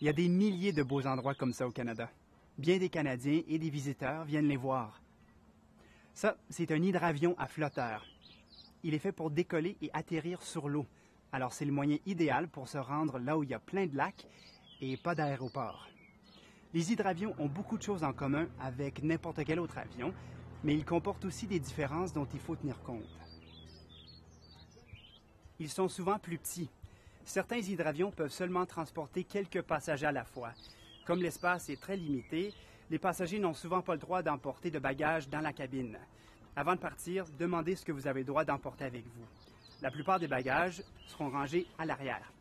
Il y a des milliers de beaux endroits comme ça au Canada. Bien des Canadiens et des visiteurs viennent les voir. Ça, c'est un hydravion à flotteur. Il est fait pour décoller et atterrir sur l'eau. Alors c'est le moyen idéal pour se rendre là où il y a plein de lacs et pas d'aéroport. Les hydravions ont beaucoup de choses en commun avec n'importe quel autre avion, mais ils comportent aussi des différences dont il faut tenir compte. Ils sont souvent plus petits. Certains hydravions peuvent seulement transporter quelques passagers à la fois. Comme l'espace est très limité, les passagers n'ont souvent pas le droit d'emporter de bagages dans la cabine. Avant de partir, demandez ce que vous avez le droit d'emporter avec vous. La plupart des bagages seront rangés à l'arrière.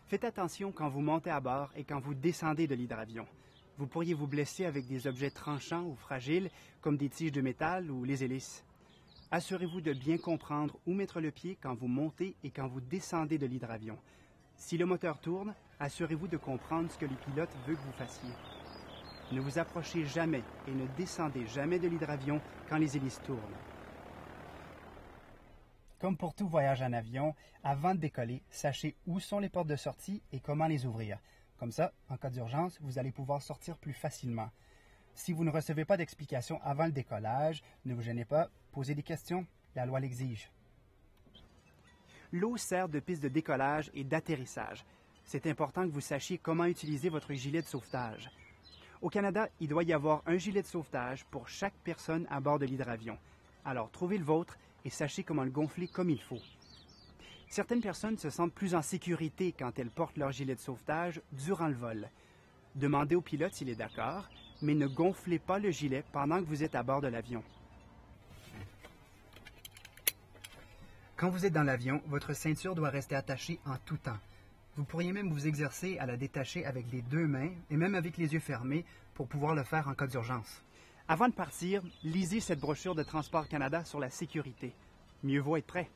Faites attention quand vous montez à bord et quand vous descendez de l'hydravion. Vous pourriez vous blesser avec des objets tranchants ou fragiles, comme des tiges de métal ou les hélices. Assurez-vous de bien comprendre où mettre le pied quand vous montez et quand vous descendez de l'hydravion. Si le moteur tourne, assurez-vous de comprendre ce que le pilote veut que vous fassiez. Ne vous approchez jamais et ne descendez jamais de l'hydravion quand les hélices tournent. Comme pour tout voyage en avion, avant de décoller, sachez où sont les portes de sortie et comment les ouvrir. Comme ça, en cas d'urgence, vous allez pouvoir sortir plus facilement. Si vous ne recevez pas d'explication avant le décollage, ne vous gênez pas, posez des questions, la loi l'exige. L'eau sert de piste de décollage et d'atterrissage. C'est important que vous sachiez comment utiliser votre gilet de sauvetage. Au Canada, il doit y avoir un gilet de sauvetage pour chaque personne à bord de l'hydravion. Alors, trouvez le vôtre et sachez comment le gonfler comme il faut. Certaines personnes se sentent plus en sécurité quand elles portent leur gilet de sauvetage durant le vol. Demandez au pilote s'il est d'accord, mais ne gonflez pas le gilet pendant que vous êtes à bord de l'avion. Quand vous êtes dans l'avion, votre ceinture doit rester attachée en tout temps. Vous pourriez même vous exercer à la détacher avec les deux mains et même avec les yeux fermés pour pouvoir le faire en cas d'urgence. Avant de partir, lisez cette brochure de Transport Canada sur la sécurité. Mieux vaut être prêt.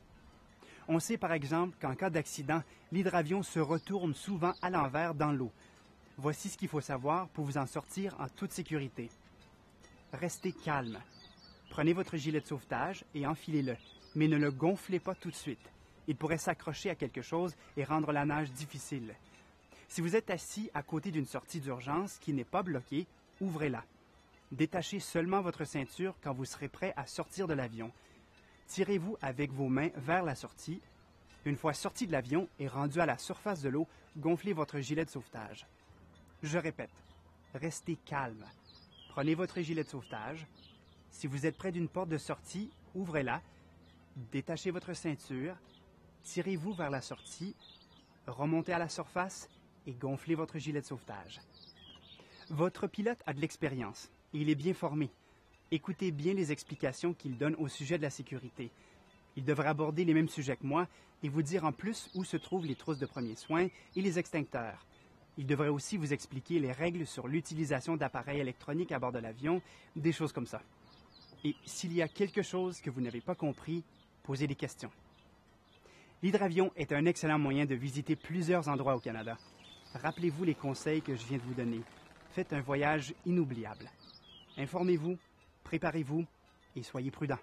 On sait par exemple qu'en cas d'accident, l'hydravion se retourne souvent à l'envers dans l'eau. Voici ce qu'il faut savoir pour vous en sortir en toute sécurité. Restez calme. Prenez votre gilet de sauvetage et enfilez-le, mais ne le gonflez pas tout de suite. Il pourrait s'accrocher à quelque chose et rendre la nage difficile. Si vous êtes assis à côté d'une sortie d'urgence qui n'est pas bloquée, ouvrez-la. Détachez seulement votre ceinture quand vous serez prêt à sortir de l'avion. Tirez-vous avec vos mains vers la sortie. Une fois sorti de l'avion et rendu à la surface de l'eau, gonflez votre gilet de sauvetage. Je répète, restez calme. Prenez votre gilet de sauvetage. Si vous êtes près d'une porte de sortie, ouvrez-la. Détachez votre ceinture. Tirez-vous vers la sortie. Remontez à la surface et gonflez votre gilet de sauvetage. Votre pilote a de l'expérience et il est bien formé. Écoutez bien les explications qu'il donne au sujet de la sécurité. Il devrait aborder les mêmes sujets que moi et vous dire en plus où se trouvent les trousses de premiers soins et les extincteurs. Il devrait aussi vous expliquer les règles sur l'utilisation d'appareils électroniques à bord de l'avion, des choses comme ça. Et s'il y a quelque chose que vous n'avez pas compris, posez des questions. L'hydravion est un excellent moyen de visiter plusieurs endroits au Canada. Rappelez-vous les conseils que je viens de vous donner. Faites un voyage inoubliable. Informez-vous, préparez-vous et soyez prudents.